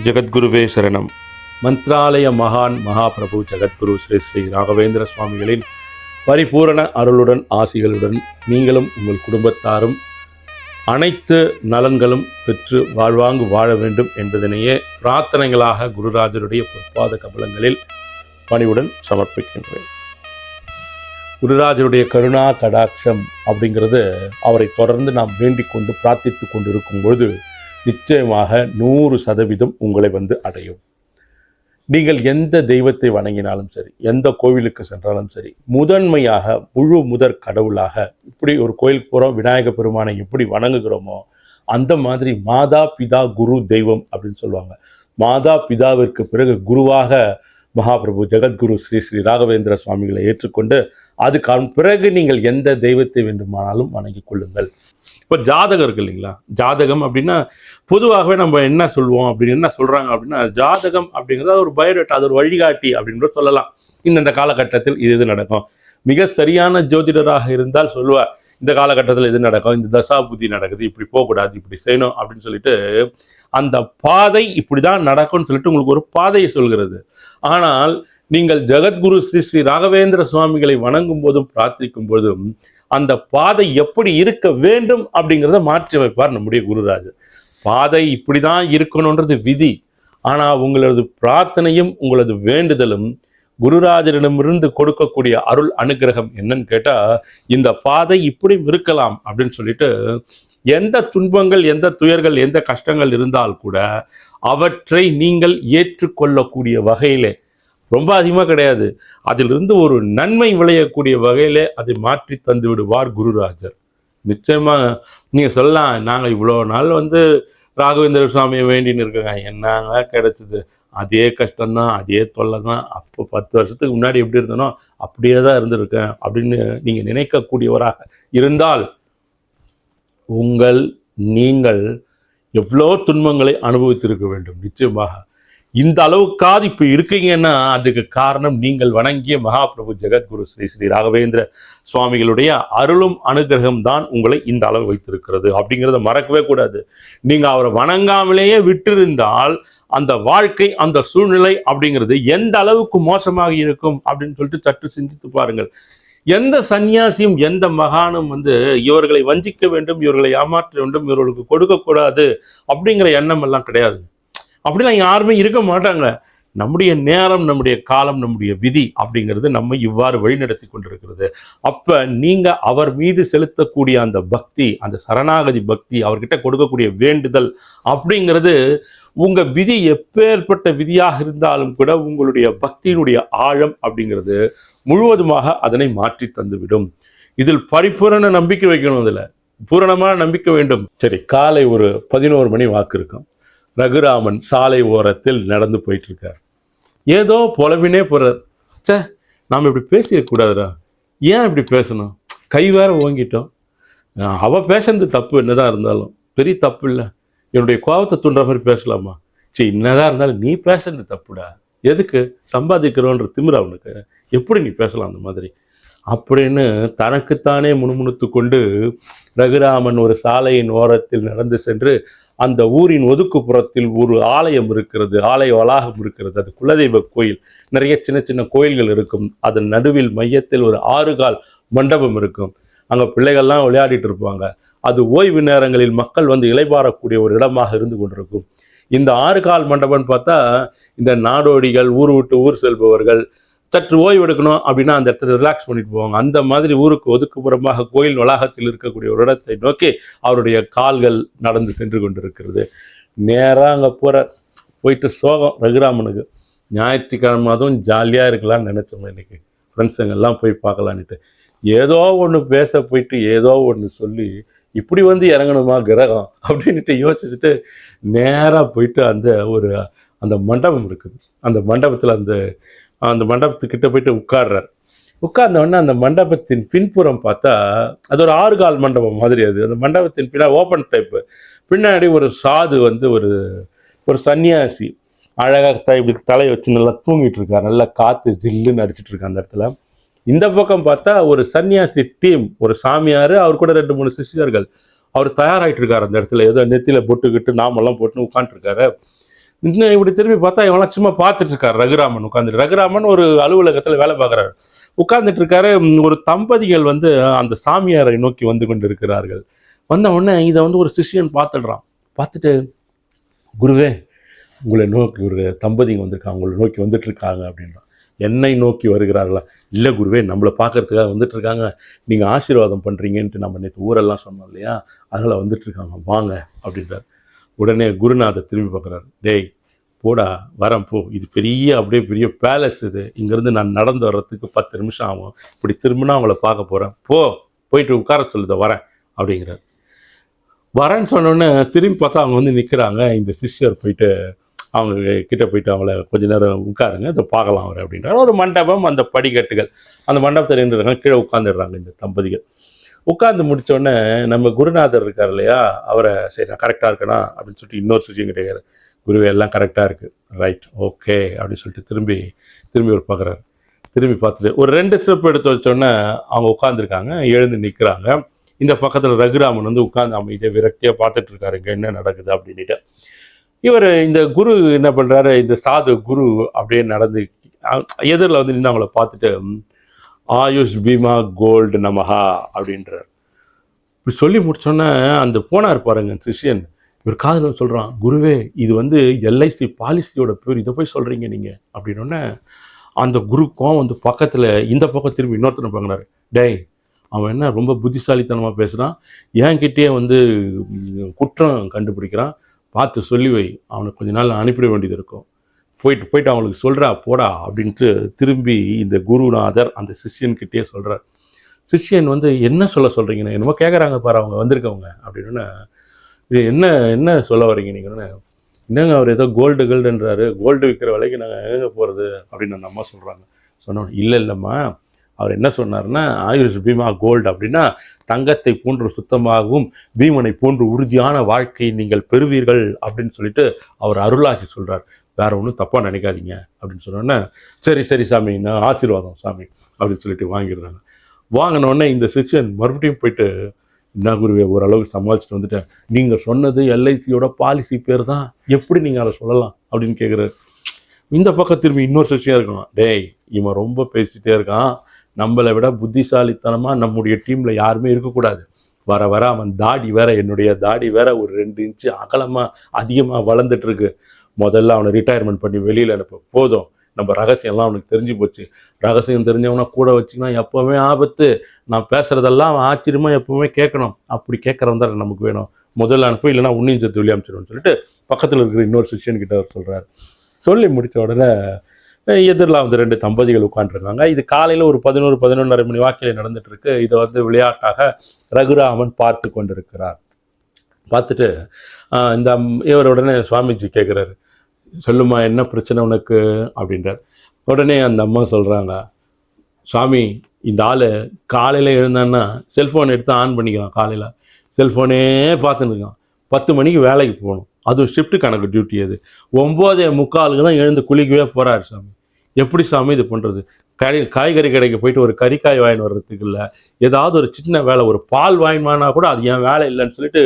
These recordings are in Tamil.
ஜெகத்குருவே சரணம். மந்த்ராலய மகான் மகாபிரபு ஜெகத்குரு ஸ்ரீ ஸ்ரீ ராகவேந்திர சுவாமிகளின் பரிபூரண அருளுடன் ஆசிகளுடன் நீங்களும் உங்கள் குடும்பத்தாரும் அனைத்து நலன்களும் பெற்று வாழ்வாங்கு வாழ வேண்டும் என்பதனையே பிரார்த்தனைகளாக குருராஜருடைய பொற்பாத கபலங்களில் பணிவுடன் சமர்ப்பிக்கின்றேன். குருராஜருடைய கருணா கடாட்சம் அப்படிங்கிறது அவரை தொடர்ந்து நாம் வேண்டிக் கொண்டு பிரார்த்தித்து கொண்டு இருக்கும் பொழுது நிச்சயமாக 100% உங்களை அடையும். நீங்கள் எந்த தெய்வத்தை வணங்கினாலும் சரி, எந்த கோவிலுக்கு சென்றாலும் சரி, முதன்மையாக முதற் கடவுளாக இப்படி ஒரு கோயிலுக்கு போகிறோம், விநாயக பெருமானை எப்படி வணங்குகிறோமோ அந்த மாதிரி மாதா பிதா குரு தெய்வம் அப்படின்னு சொல்லுவாங்க. மாதா பிதாவிற்கு பிறகு குருவாக மகாபிரபு ஜெகத்குரு ஸ்ரீ ஸ்ரீ ராகவேந்திர சுவாமிகளை ஏற்றுக்கொண்டு அதுக்கு பிறகு நீங்கள் எந்த தெய்வத்தை வேண்டுமானாலும் வணங்கிக் கொள்ளுங்கள். இப்போ ஜாதகம் இருக்கு இல்லைங்களா, ஜாதகம் அப்படின்னா பொதுவாகவே நம்ம என்ன சொல்லுவோம் அப்படின்னு என்ன சொல்கிறாங்க அப்படின்னா, ஜாதகம் அப்படிங்கிறது ஒரு பயோடேட்டா, அது ஒரு வழிகாட்டி அப்படின்னு சொல்லலாம். இந்த காலகட்டத்தில் இது நடக்கும். மிக சரியான ஜோதிடராக இருந்தால் சொல்லுவார், இந்த காலகட்டத்தில் இது நடக்கும், இந்த தசாபுத்தி நடக்குது, இப்படி போகக்கூடாது, இப்படி செய்யணும் அப்படின்னு சொல்லிட்டு அந்த பாதை இப்படி தான் நடக்கும்னு சொல்லிட்டு உங்களுக்கு ஒரு பாதையை சொல்கிறது. ஆனால் நீங்கள் ஜெகத்குரு ஸ்ரீ ஸ்ரீ ராகவேந்திர சுவாமிகளை வணங்கும் போதும் பிரார்த்திக்கும் போதும் அந்த பாதை எப்படி இருக்க வேண்டும் அப்படிங்கிறத மாற்றி வைப்பார் நம்முடைய குருராஜர். பாதை இப்படி தான் இருக்கணுன்றது விதி. ஆனால் உங்களது பிரார்த்தனையும் உங்களது வேண்டுதலும் குருராஜரிடமிருந்து கொடுக்கக்கூடிய அருள் அனுகிரகம் என்னன்னு கேட்டால், இந்த பாதை இப்படி இருக்கலாம் அப்படின்னு சொல்லிட்டு எந்த துன்பங்கள், எந்த துயர்கள், எந்த கஷ்டங்கள் இருந்தால் கூட அவற்றை நீங்கள் ஏற்றுக்கொள்ளக்கூடிய வகையிலே, ரொம்ப அதிகமாக கிடையாது, அதிலிருந்து ஒரு நன்மை விளையக்கூடிய வகையிலே அதை மாற்றி தந்து விடுவார் குருராஜர். நிச்சயமாக நீங்கள் சொல்லலாம், நாங்கள் இவ்வளோ நாள் ராகவேந்திர சுவாமியை வேண்டின்னு இருக்கோங்க, என்னங்க கிடைச்சிது, அதே கஷ்டம்தான், அதே தொல்லை தான், அப்போ 10 வருஷத்துக்கு முன்னாடி எப்படி இருந்தனோ அப்படியே தான் இருந்திருக்கேன் அப்படின்னு நீங்கள் நினைக்கக்கூடியவராக இருந்தால் நீங்கள் எவ்வளோ துன்பங்களை அனுபவித்திருக்க வேண்டும். நிச்சயமாக இந்த அளவுக்காவது இப்போ இருக்கீங்கன்னா அதுக்கு காரணம் நீங்கள் வணங்கிய மகாபிரபு ஜெகத்குரு ஸ்ரீ ஸ்ரீ ராகவேந்திர சுவாமிகளுடைய அருளும் அனுகிரகம் தான் உங்களை இந்த அளவு வைத்திருக்கிறது அப்படிங்கிறத மறக்கவே கூடாது. நீங்கள் அவரை வணங்காமலேயே விட்டிருந்தால் அந்த வாழ்க்கை, அந்த சூழ்நிலை அப்படிங்கிறது எந்த அளவுக்கு மோசமாக இருக்கும் அப்படின்னு சொல்லிட்டு சற்று சிந்தித்து பாருங்கள். எந்த சன்னியாசியும் எந்த மகானும் இவர்களை வஞ்சிக்க வேண்டும், இவர்களை ஏமாற்ற வேண்டும், இவர்களுக்கு கொடுக்கக்கூடாது அப்படிங்கிற எண்ணம் எல்லாம் கிடையாது. அப்படிலாம் யாருமே இருக்க மாட்டாங்க. நம்முடைய நேரம், நம்முடைய காலம், நம்முடைய விதி அப்படிங்கிறது நம்ம இவ்வாறு வழிநடத்தி கொண்டிருக்கிறது. அப்போ நீங்கள் அவர் மீது செலுத்தக்கூடிய அந்த பக்தி, அந்த சரணாகதி பக்தி, அவர்கிட்ட கொடுக்கக்கூடிய வேண்டுதல் அப்படிங்கிறது உங்கள் விதி எப்பேற்பட்ட விதியாக இருந்தாலும் கூட உங்களுடைய பக்தியினுடைய ஆழம் அப்படிங்கிறது முழுவதுமாக அதனை மாற்றி தந்துவிடும். இதில் பரிபூரண நம்பிக்கை வைக்கணும், இதில் பூரணமான நம்பிக்கை வேண்டும். சரி, காலை ஒரு 11 மணி வாக்கு இருக்கும். ரகுராமன் சாலை ஓரத்தில் நடந்து போயிட்டு இருக்கார். ஏதோ புலவினே போறார். நாம் இப்படி பேசிடக்கூடாதுடா, ஏன் இப்படி பேசணும், கை வேற ஓங்கிட்டோம், அவ பேசுறது தப்பு என்னதான் இருந்தாலும் பெரிய தப்பு இல்லை, என்னுடைய கோபத்தை தூண்டுற மாதிரி பேசலாமா, சரி என்னதான் இருந்தாலும் நீ பேசுறது தப்புடா, எதுக்கு சம்பாதிக்கிறோன்ற திமிர அவனுக்கு, எப்படி நீ பேசலாம் அந்த மாதிரி அப்படின்னு தனக்குத்தானே முணுமுணுத்து கொண்டு ரகுராமன் ஒரு சாலையின் ஓரத்தில் நடந்து சென்று அந்த ஊரின் ஒதுக்குப்புறத்தில் ஒரு ஆலயம் இருக்கிறது, ஆலய வளாகம் இருக்கிறது. அது குலதெய்வ கோயில். நிறைய சின்ன சின்ன கோயில்கள் இருக்கும். அதன் நடுவில் மையத்தில் ஒரு 6 கால் மண்டபம் இருக்கும். அங்கே பிள்ளைகள்லாம் விளையாடிட்டு இருப்பாங்க. அது ஓய்வு நேரங்களில் மக்கள் இளைப்பாறக்கூடிய ஒரு இடமாக இருந்து கொண்டிருக்கும். இந்த 6 கால் மண்டபம்னு பார்த்தா இந்த நாடோடிகள், ஊர் விட்டு ஊர் செல்பவர்கள் சற்று ஓய்வு எடுக்கணும் அப்படின்னா அந்த இடத்துல ரிலாக்ஸ் பண்ணிட்டு போவாங்க. அந்த மாதிரி ஊருக்கு ஒதுக்குப்புறமாக கோயில் வளாகத்தில் இருக்கக்கூடிய ஒரு இடத்தை நோக்கி அவருடைய கால்கள் நடந்து சென்று கொண்டிருக்கிறது. நேராக அங்கே போயிட்டு சோகம் ரகுராமனுக்கு. ஞாயிற்றுக்கிழமை அதுவும் ஜாலியாக இருக்கலாம்னு நினச்சோம். இன்னைக்கு ஃப்ரெண்ட்ஸுங்கெல்லாம் போய் பார்க்கலான்ட்டு ஏதோ ஒன்று பேச போயிட்டு ஏதோ ஒன்று சொல்லி இப்படி இறங்கணுமா கிரகம் அப்படின்ட்டு யோசிச்சுட்டு நேராக போயிட்டு அந்த மண்டபம் இருக்குது. அந்த மண்டபத்தில் அந்த மண்டபத்துக்கிட்ட போயிட்டு உட்கார்றார். உட்கார்ந்தோடனே அந்த மண்டபத்தின் பின்புறம் பார்த்தா அது ஒரு 6 கால் மண்டபம் மாதிரி. அந்த மண்டபத்தின் பின்னாடி ஓப்பன் டைப்பு. பின்னாடி ஒரு சாது ஒரு சன்னியாசி அழகாக இப்படி தலையை வச்சு நல்லா தூங்கிட்டு இருக்கார். நல்லா காற்று ஜில்லுன்னு அடிச்சிட்டு இருக்கார் அந்த இடத்துல. இந்த பக்கம் பார்த்தா ஒரு சன்னியாசி டீம், ஒரு சாமியார், அவர் கூட 2-3 சிஷ்யர்கள், அவர் தயாராகிட்டு இருக்கார் அந்த இடத்துல. ஏதோ நெத்தியில் போட்டுக்கிட்டு நாமெல்லாம் போட்டுன்னு உட்காந்துருக்காரு. இன்னும் இப்படி திரும்பி பார்த்தா இவெல்லாம் சும்மா பார்த்துட்டு இருக்காரு. ரகுராமன் உட்காந்துட்டு, ரகுராமன் ஒரு அலுவலகத்தில் வேலை பார்க்குறாரு, உட்கார்ந்துட்டு இருக்காரு. ஒரு தம்பதிகள் வந்து அந்த சாமியாரை நோக்கி வந்து கொண்டு இருக்கிறார்கள். வந்த உடனே இதை வந்து ஒரு சிஷ்யன் பார்த்துடுறான். பார்த்துட்டு, குருவே உங்களை நோக்கி ஒரு தம்பதிங்க வந்திருக்காங்க, உங்களை நோக்கி வந்துட்டு இருக்காங்க அப்படின்றான். என்னை நோக்கி வருகிறார்களா? இல்லை குருவே, நம்மளை பார்க்கறதுக்காக வந்துட்டு இருக்காங்க, நீங்கள் ஆசீர்வாதம் பண்ணுறீங்கன்ட்டு நம்ம நேற்று ஊரெல்லாம் சொன்னோம் இல்லையா, அதனால் வந்துட்டு இருக்காங்க, வாங்க அப்படின்றார். உடனே குருநாதர் திரும்பி பார்க்குறாரு. டேய் போடா, வரேன் போ, இது பெரிய அப்படியே பெரிய பேலஸ், இது இங்கேருந்து நான் நடந்து வர்றதுக்கு 10 நிமிஷம் ஆகும், இப்படி திரும்பினா அவங்கள பார்க்க போகிறேன், போயிட்டு உட்கார சொல்லுத வரேன் அப்படிங்கிறார். வரேன்னு சொன்னோடனே திரும்பி பார்த்தா அவங்க வந்து நிற்கிறாங்க. இந்த சிஷ்யர் போயிட்டு அவங்க கிட்ட போயிட்டு அவங்கள கொஞ்ச நேரம் உட்காருங்க, இதை பார்க்கலாம் அவர் அப்படின்றார். ஒரு மண்டபம், அந்த படிக்கட்டுகள், அந்த மண்டபத்தில் நின்றுறாங்க. கீழே உட்காந்துடுறாங்க இந்த தம்பதிகள். உட்காந்து முடித்தோடனே நம்ம குருநாதர் இருக்கார் இல்லையா, அவரை சரி நான் கரெக்டாக இருக்கேனா அப்படின்னு சொல்லிட்டு இன்னொரு சிஷியன் கேட்குறாரு. குருவே எல்லாம் கரெக்டாக இருக்குது, ரைட் ஓகே அப்படின்னு சொல்லிட்டு திரும்பி ஒரு பார்க்குறாரு. திரும்பி பார்த்துட்டு ஒரு 2 ஸ்டெப் எடுத்து வச்சோடனே அவங்க உட்காந்துருக்காங்க, எழுந்து நிற்கிறாங்க. இந்த பக்கத்தில் ரகுராமன் வந்து உட்காந்து அமைதியாக விரக்தியாக பார்த்துட்டு இருக்காரு, இங்கே என்ன நடக்குது அப்படின்ட்டு. இவர் இந்த குரு என்ன பண்ணுறாரு, இந்த சாது குரு அப்படியே நடந்து எதிரில் வந்து நின்று அவங்கள பார்த்துட்டு ஆயுஷ் பீமா கோல்டு நமஹா அப்படின்றார். இப்படி சொல்லி முடிச்சோன்னே அந்த போனார் பாருங்க சிஷ்யன், இவர் காதில் சொல்கிறான், குருவே இது வந்து எல்ஐசி பாலிசியோட பேர், இதை போய் சொல்கிறீங்க நீங்கள் அப்படின்னோடனே அந்த குருக்கும் வந்து பக்கத்தில் இந்த பக்கம் திரும்பி இன்னொருத்தனை பார்க்குறாரு. டேய் அவன் என்ன ரொம்ப புத்திசாலித்தனமாக பேசுகிறான், என்கிட்டயே வந்து குற்றம் கண்டுபிடிக்கிறான், பார்த்து சொல்லி வை, அவனை கொஞ்ச நாள் அனுப்பிட வேண்டியது இருக்கும், போயிட்டு அவங்களுக்கு சொல்கிறா போடா அப்படின்ட்டு திரும்பி இந்த குருநாதர் அந்த சிஷ்யன்கிட்டயே சொல்கிறார். சிஷ்யன் வந்து என்ன சொல்கிறீங்கன்னு என்னமோ கேட்குறாங்க பாரு அவங்க வந்திருக்கவங்க அப்படின்னு. இது என்ன சொல்ல வரீங்க நீங்கன்னு. என்னங்க அவர் ஏதோ கோல்டுன்றாரு, கோல்டு விற்கிற விலைக்கு நாங்கள் எங்கே போகிறது அப்படின்னு அந்த அம்மா சொல்கிறாங்க. சொன்னோம் இல்லைம்மா, அவர் என்ன சொன்னார்னா ஆயுஷ் பீமா கோல்டு அப்படின்னா தங்கத்தை போன்று சுத்தமாகவும் பீமனை போன்று உறுதியான வாழ்க்கையை நீங்கள் பெறுவீர்கள் அப்படின்னு சொல்லிட்டு அவர் அருளாசி சொல்கிறார், வேற ஒன்றும் தப்பாக நினைக்காதீங்க அப்படின்னு சொன்னோன்னே சரி சாமி, நான் ஆசீர்வாதம் சாமி அப்படின்னு சொல்லிட்டு வாங்கிடுறாங்க. வாங்கினோடனே இந்த சிஷ்யன் மறுபடியும் போயிட்டு, என்ன குருவே ஓரளவுக்கு சமாளிச்சுட்டு வந்துட்டேன், நீங்கள் சொன்னது எல்ஐசியோட பாலிசி பேர் தான், எப்படி நீங்கள் அதை சொல்லலாம் அப்படின்னு கேட்குறாரு. இந்த பக்கம் திரும்பி இன்னொரு சிஷ்யம் இருக்கணும். டேய் இவன் ரொம்ப பேசிகிட்டே இருக்கான், நம்மளை விட புத்திசாலித்தனமாக நம்முடைய டீமில் யாருமே இருக்கக்கூடாது, வர அவன் தாடி வேற, என்னுடைய தாடி வேற ஒரு 2 இன்ச்சு அகலமாக அதிகமாக வளர்ந்துட்டுருக்கு, முதல்ல அவனை ரிட்டையர்மெண்ட் பண்ணி வெளியில் அனுப்ப, போதும் நம்ம ரகசியம்லாம் அவனுக்கு தெரிஞ்சு போச்சு, ரகசியம் தெரிஞ்சவனா கூட வச்சுன்னா எப்போவுமே ஆபத்து, நான் பேசுகிறதெல்லாம் அவன் ஆச்சரியமாக எப்போவுமே கேட்கணும், அப்படி கேட்குறவன் தான் நமக்கு வேணும், முதல்ல அனுப்ப, இல்லைனா உன்னையும் சேர்த்து வெளியே அனுப்பிச்சிடும்னு சொல்லிட்டு பக்கத்தில் இருக்கிற இன்னொரு சிஷ்யன்கிட்ட அவர் சொல்கிறார். சொல்லி முடித்த உடனே எதிரில் வந்து 2 தம்பதிகள் உட்காந்துருக்காங்க. இது காலையில் ஒரு 11-11:30 மணி வாக்கில் நடந்துட்டு இருக்கு. இதை வந்து விளையாட்டாக ரகுராமன் பார்த்து கொண்டிருக்கிறார். பார்த்துட்டு இந்த இவர் உடனே சுவாமிஜி கேட்குறாரு, சொல்லுமா என்ன பிரச்சனை உனக்கு அப்படின்றார். உடனே அந்த அம்மா சொல்கிறாங்க, சுவாமி இந்த ஆள் காலையில் எழுந்தான்னா செல்ஃபோன் எடுத்து ஆன் பண்ணிக்கிறான், காலையில் செல்ஃபோனே பார்த்துன்னு இருக்கான், 10 மணிக்கு வேலைக்கு போகணும், அதுவும் ஷிஃப்ட்டு கணக்கு டியூட்டி, அது 9:45 தான் எழுந்து குளிக்கவே போகிறாரு சாமி, எப்படி சாமி இது பண்ணுறது, காய்கறி கடைக்கு போயிட்டு ஒரு கறிக்காய் வாங்கின்னு வர்றதுக்கு இல்லை, ஏதாவது ஒரு சின்ன வேலை, ஒரு பால் வாங்கினா கூட அது என் வேலை இல்லைன்னு சொல்லிட்டு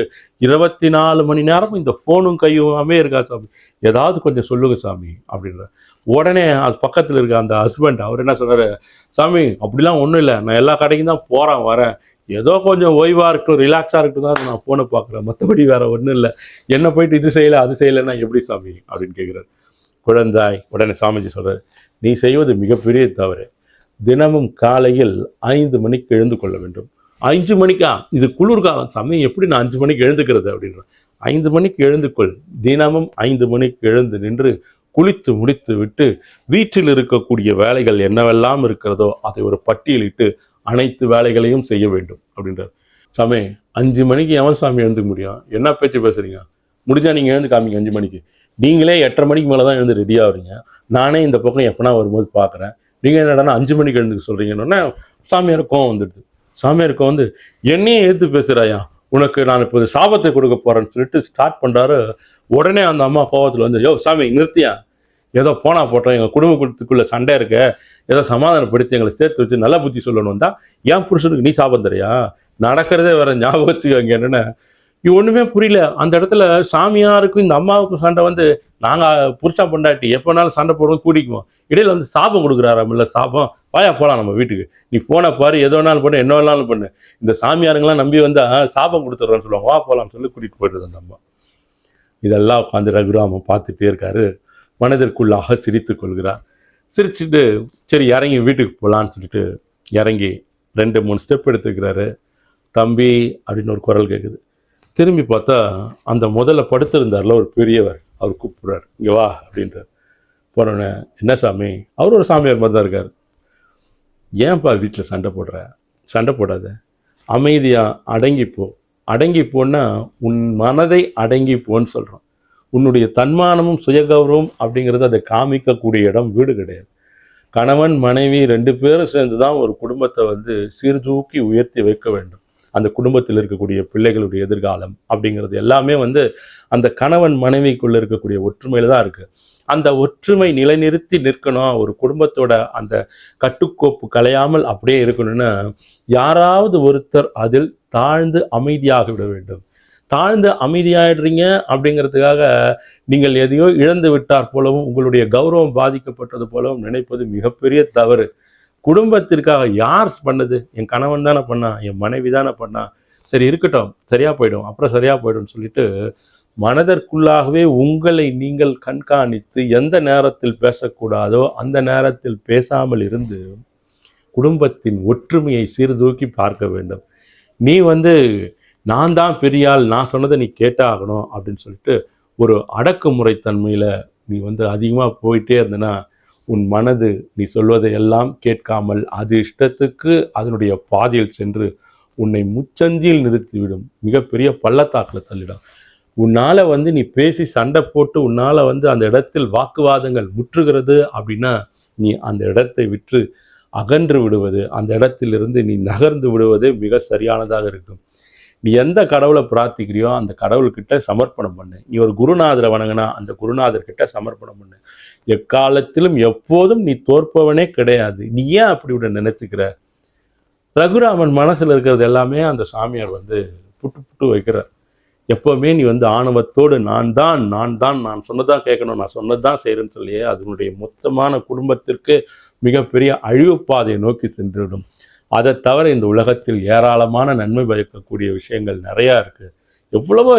24 மணி நேரம் இந்த ஃபோனும் கையுமே இருக்கா சாமி, ஏதாவது கொஞ்சம் சொல்லுங்க சாமி அப்படின்ற. உடனே அது பக்கத்தில் இருக்க அந்த ஹஸ்பண்ட் அவர் என்ன சொல்கிறாரு, சாமி அப்படிலாம் ஒன்றும் இல்லை, நான் எல்லா கடைக்கும் தான் போகிறேன் வரேன், ஏதோ கொஞ்சம் ஓய்வாக இருக்கட்டும் ரிலாக்ஸாக இருக்கட்டும் தான் நான் ஃபோனை பார்க்குறேன், மற்றபடி வேறு ஒன்றும் இல்லை, என்ன போயிட்டு இது செய்யலை அது செய்யலைன்னா எப்படி சாமி அப்படின்னு கேட்குறாரு. குழந்தாய், உடனே சாமிஜி சொல்கிறார், நீ செய்வது மிகப்பெரிய தவறு, தினமும் காலையில் 5 மணிக்கு எழுந்து கொள்ள வேண்டும். 5 மணிக்கா, இது குளிர்காலம் சாமி, எப்படி நான் 5 மணிக்கு எழுந்துக்கிறது அப்படின்ற. 5 மணிக்கு எழுந்துக்கொள், தினமும் 5 மணிக்கு எழுந்து நின்று குளித்து முடித்து விட்டு வீட்டில் இருக்கக்கூடிய வேலைகள் என்னவெல்லாம் இருக்கிறதோ அதை ஒரு பட்டியலிட்டு அனைத்து வேலைகளையும் செய்ய வேண்டும் அப்படின்றார். சாமி 5 மணிக்கு எவன் சாமி எழுந்துக்க முடியும், என்ன பேச்சு பேசுறீங்க, முடிஞ்சால் நீங்கள் எழுந்து காமிங்க 5 மணிக்கு, நீங்களே 8:30 மணிக்கு மேலே தான் எழுந்து ரெடியாக வரீங்க, நானே இந்த பக்கம் எப்போனா வரும்போது பார்க்குறேன், நீங்கள் என்னடா 5 மணிக்கு எழுந்துக்க சொல்கிறீங்கன்னா சாமியார் கோவம் வந்துடுது. சாமியார் கோவம் வந்து என்னையே எடுத்து பேசுகிறாயா, உனக்கு நான் இப்போ சாபத்தை கொடுக்க போகிறேன்னு சொல்லிட்டு ஸ்டார்ட் பண்ணுறாரு. உடனே அந்த அம்மா கோவத்தில் வந்து, யோ சாமி நிறுத்தியா, ஏதோ போனா போட்டோம், எங்கள் குடும்பத்துக்குள்ளே சண்டை இருக்க, ஏதோ சமாதானப்படுத்தி எங்களை சேர்த்து வச்சு நல்ல புத்தி சொல்லணும் தான் என் புருஷனுக்கு நீ சாபம் தரையா, நடக்கிறதே வேற, ஞாபகத்துக்கு அங்கே என்னென்ன ஒண்ணுமே புரியல. அந்த இடத்துல சாமியாருக்கும் இந்த அம்மாவுக்கும் சண்டை வந்து, நாங்க புருஷன் பொண்டாட்டி எப்பனாலும் சண்டை போடுவோம், கூடிக்குவோம். இடையில வந்து சாபம் கொடுக்குறாராம்ல, சாபம். வாயா போலாம் நம்ம வீட்டுக்கு, நீ போனை பாரு, எது வேணாலும் பண்ணு, என்ன வேணாலும் பண்ணு. இந்த சாமியாருங்கெல்லாம் நம்பி வந்தா சாபம் கொடுத்துட்றேன்னு சொல்லுவாங்க, வா போலாம்னு சொல்லி கூட்டிட்டு போயிடுது அந்த அம்மா. இதெல்லாம் உட்காந்து ரகுராமன் பார்த்துட்டே இருக்காரு. மனதிற்குள்ளாக சிரித்து கொள்கிறார். சிரிச்சுட்டு சரி இறங்கி வீட்டுக்கு போகலான்னு சொல்லிட்டு இறங்கி 2-3 ஸ்டெப் எடுத்துக்கிறாரு. தம்பி அப்படின்னு ஒரு குரல் கேட்குது. திரும்பி பார்த்தா அந்த முதல்ல படுத்திருந்தார்ல ஒரு பெரியவர், அவர் கூப்பிடுறாரு, இங்கே வா அப்படின்றார். போனோடனே, என்ன சாமி? அவர் ஒரு சாமியார் மாதிரி தான் இருக்கார். ஏன்ப்பா வீட்டில் சண்டை போடுற? சண்டை போடாத, அமைதியாக அடங்கிப்போ. அடங்கிப்போன்னா உன் மனதை அடங்கிப்போன்னு சொல்கிறோம். உன்னுடைய தன்மானமும் சுயகௌரவம் அப்படிங்கிறது அதை காமிக்கக்கூடிய இடம் வீடு கிடையாது. கணவன் மனைவி 2 பேரும் சேர்ந்து தான் ஒரு குடும்பத்தை வந்து சீர்தூக்கி உயர்த்தி வைக்க வேண்டும். அந்த குடும்பத்தில் இருக்கக்கூடிய பிள்ளைகளுடைய எதிர்காலம் அப்படிங்கிறது எல்லாமே வந்து அந்த கணவன் மனைவிக்குள்ளே இருக்கக்கூடிய ஒற்றுமையில் தான் இருக்குது. அந்த ஒற்றுமை நிலைநிறுத்தி நிற்கணும், ஒரு குடும்பத்தோட அந்த கட்டுக்கோப்பு கலையாமல் அப்படியே இருக்கணும்னா யாராவது ஒருத்தர் அதில் தாழ்ந்து அமைதியாக விட வேண்டும். தாழ்ந்து அமைதியாயிடுறீங்க அப்படிங்கிறதுக்காக நீங்கள் எதையோ இழந்து விட்டார் போலவும் உங்களுடைய கௌரவம் பாதிக்கப்பட்டது போலவும் நினைப்பது மிகப்பெரிய தவறு. குடும்பத்திற்காக யார் பண்ணது? என் கணவன் தானே பண்ணா, என் மனைவி தானே பண்ணா, சரி இருக்கட்டும், சரியாக போயிடும், அப்புறம் சரியாக போய்டும்னு சொல்லிட்டு மனதிற்குள்ளாகவே உங்களை நீங்கள் கண்காணித்து எந்த நேரத்தில் பேசக்கூடாதோ அந்த நேரத்தில் பேசாமல் இருந்து குடும்பத்தின் ஒற்றுமையை சீர்தூக்கி பார்க்க வேண்டும். நீ வந்து நான் தான் பெரியாள், நான் சொன்னதை நீ கேட்டாகணும் அப்படின்னு சொல்லிட்டு ஒரு அடக்குமுறை தன்மையில் நீ வந்து அதிகமாக போயிட்டே இருந்தனா உன் மனது நீ சொல்வதை எல்லாம் கேட்காமல் அது இஷ்டத்துக்கு அதனுடைய பாதையில் சென்று உன்னை முச்சந்தியில் நிறுத்திவிடும், மிகப்பெரிய பள்ளத்தாக்கில் தள்ளிடும். உன்னால் வந்து நீ பேசி சண்டை போட்டு உன்னால் வந்து அந்த இடத்தில் வாக்குவாதங்கள் முற்றுகிறது அப்படின்னா நீ அந்த இடத்தை விற்று அகன்று விடுவது, அந்த இடத்திலிருந்து நீ நகர்ந்து விடுவதே மிக சரியானதாக இருக்கும். நீ எந்த கடவுளை பிரார்த்திக்கிறியோ அந்த கடவுள்கிட்ட சமர்ப்பணம் பண்ணு. நீ ஒரு குருநாதரை வணங்கினா அந்த குருநாதர்கிட்ட சமர்ப்பணம் பண்ணு. எக்காலத்திலும் எப்போதும் நீ தோற்பவனே கிடையாது. நீ ஏன் அப்படி விட நினைச்சுக்கிற? ரகுராமன் மனசில் இருக்கிறது எல்லாமே அந்த சாமியார் வந்து புட்டு புட்டு வைக்கிறார். எப்போவுமே நீ வந்து ஆணவத்தோடு நான் சொன்னதான் கேட்கணும், நான் சொன்னதான் செய்கிறேன்னு சொல்லியே அதனுடைய மொத்தமான குடும்பத்திற்கு மிகப்பெரிய அழிவு பாதையை நோக்கி சென்றுவிடும். அதை தவிர இந்த உலகத்தில் ஏராளமான நன்மை பயக்கக்கூடிய விஷயங்கள் நிறையா இருக்குது, எவ்வளவோ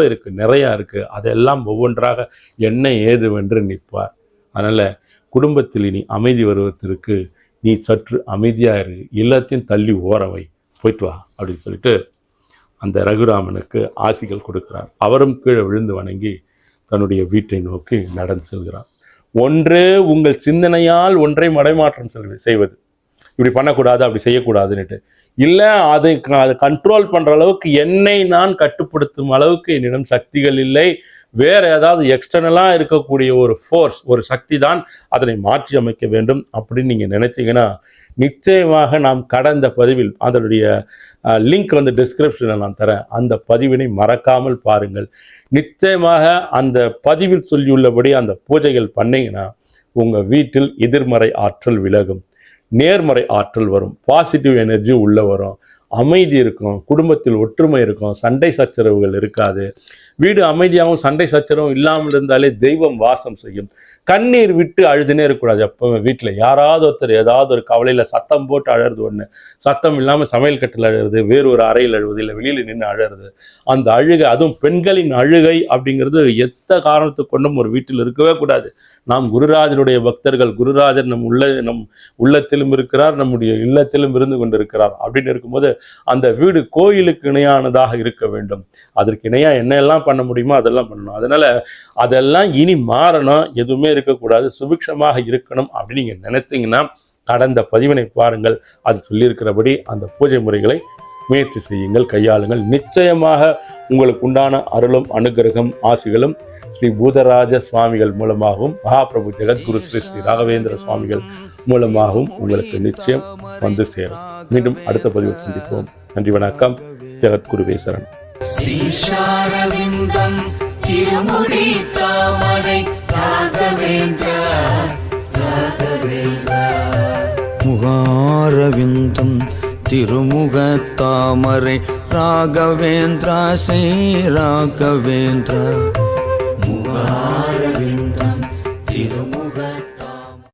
இருக்குது, நிறையா இருக்குது. அதெல்லாம் ஒவ்வொன்றாக என்ன ஏதுவென்று நிற்பார். அதனால் குடும்பத்தில் இனி அமைதி வருவதற்கு நீ சற்று அமைதியாக இரு, எல்லாத்தையும் தள்ளி ஓரவை, போயிட்டு வா அப்படின்னு சொல்லிட்டு அந்த ரகுராமனுக்கு ஆசிகள் கொடுக்கிறார். அவரும் கீழே விழுந்து வணங்கி தன்னுடைய வீட்டை நோக்கி நடந்து செல்கிறார். ஒன்று உங்கள் சிந்தனையால் ஒன்றை மடைமாற்றம் செய்வது, இப்படி பண்ணக்கூடாது, அப்படி செய்யக்கூடாதுன்னுட்டு இல்லை, அதை கண்ட்ரோல் பண்ணுற அளவுக்கு என்னை நான் கட்டுப்படுத்தும் அளவுக்கு என்னிடம் சக்திகள் இல்லை, வேறு ஏதாவது எக்ஸ்டர்னலாக இருக்கக்கூடிய ஒரு ஃபோர்ஸ், ஒரு சக்தி தான் அதனை மாற்றி அமைக்க வேண்டும் அப்படின்னு நீங்கள் நினச்சிங்கன்னா நிச்சயமாக நாம் கடந்த பதிவில் அதனுடைய லிங்க் வந்து டிஸ்கிரிப்ஷனில் நான் தரேன், அந்த பதிவினை மறக்காமல் பாருங்கள். நிச்சயமாக அந்த பதிவில் சொல்லியுள்ளபடி அந்த பூஜைகள் பண்ணிங்கன்னா உங்கள் வீட்டில் எதிர்மறை ஆற்றல் விலகும், நேர்மறை ஆற்றல் வரும், பாசிட்டிவ் எனர்ஜி உள்ளே வரும், அமைதி இருக்கும், குடும்பத்தில் ஒற்றுமை இருக்கும், சண்டை சச்சரவுகள் இருக்காது. வீடு அமைதியாகவும் சண்டை சச்சரவும் இல்லாமல் இருந்தாலே தெய்வம் வாசம் செய்யும். கண்ணீர் விட்டு அழுதுனே இருக்கக்கூடாது. எப்போ வீட்டில் யாராவது ஒருத்தர் ஏதாவது ஒரு கவலையில் சத்தம் போட்டு அழறது ஒன்று, சத்தம் இல்லாமல் சமையல் கட்டில் அழுறது, வேறு ஒரு அறையில் அழுவது, இல்லை வெளியில் நின்று அழறது, அந்த அழுகை, அதுவும் பெண்களின் அழுகை அப்படிங்கிறது எந்த காரணத்துக்கு கொண்டும் ஒரு வீட்டில் இருக்கவே கூடாது. நாம் குருராஜனுடைய பக்தர்கள், குருராஜர் நம் உள்ளத்திலும் இருக்கிறார், நம்முடைய இல்லத்திலும் இருந்து கொண்டிருக்கிறார். அப்படின்னு இருக்கும்போது அந்த வீடு கோயிலுக்கு இணையானதாக இருக்க வேண்டும். அதற்கு இணையாக என்னெல்லாம் பண்ண முடியுமோ அதெல்லாம் பண்ணணும். அதனால அதெல்லாம் இனி மாறணும், எதுவுமே இருக்கக்கூடாது, சுபிக்ஷமாக இருக்கணும் அப்படின்னு நீங்கள் நினைத்தீங்கன்னா கடந்த பதிவினை பாருங்கள். அது சொல்லியிருக்கிறபடி அந்த பூஜை முறைகளை முயற்சி செய்யுங்கள், கையாளுங்கள். நிச்சயமாக உங்களுக்கு உண்டான அருளும் அனுகிரகம் ஆசிகளும் ஸ்ரீ பூதராஜ சுவாமிகள் மூலமாகவும் மகாபிரபு ஜெகத்குரு ஸ்ரீ ஸ்ரீ ராகவேந்திர சுவாமிகள் மூலமாகவும் உங்களுக்கு நிச்சயம் வந்து சேரும். மீண்டும் அடுத்த பதிவில் சந்திப்போம். நன்றி, வணக்கம். ஜெகத்குருவே சரணம். முகாரவிந்தம் திருமுக தாமரை ராகவேந்திரா ஸ்ரீ ராகவேந்திரா முகாரவிந்தம் திருமுக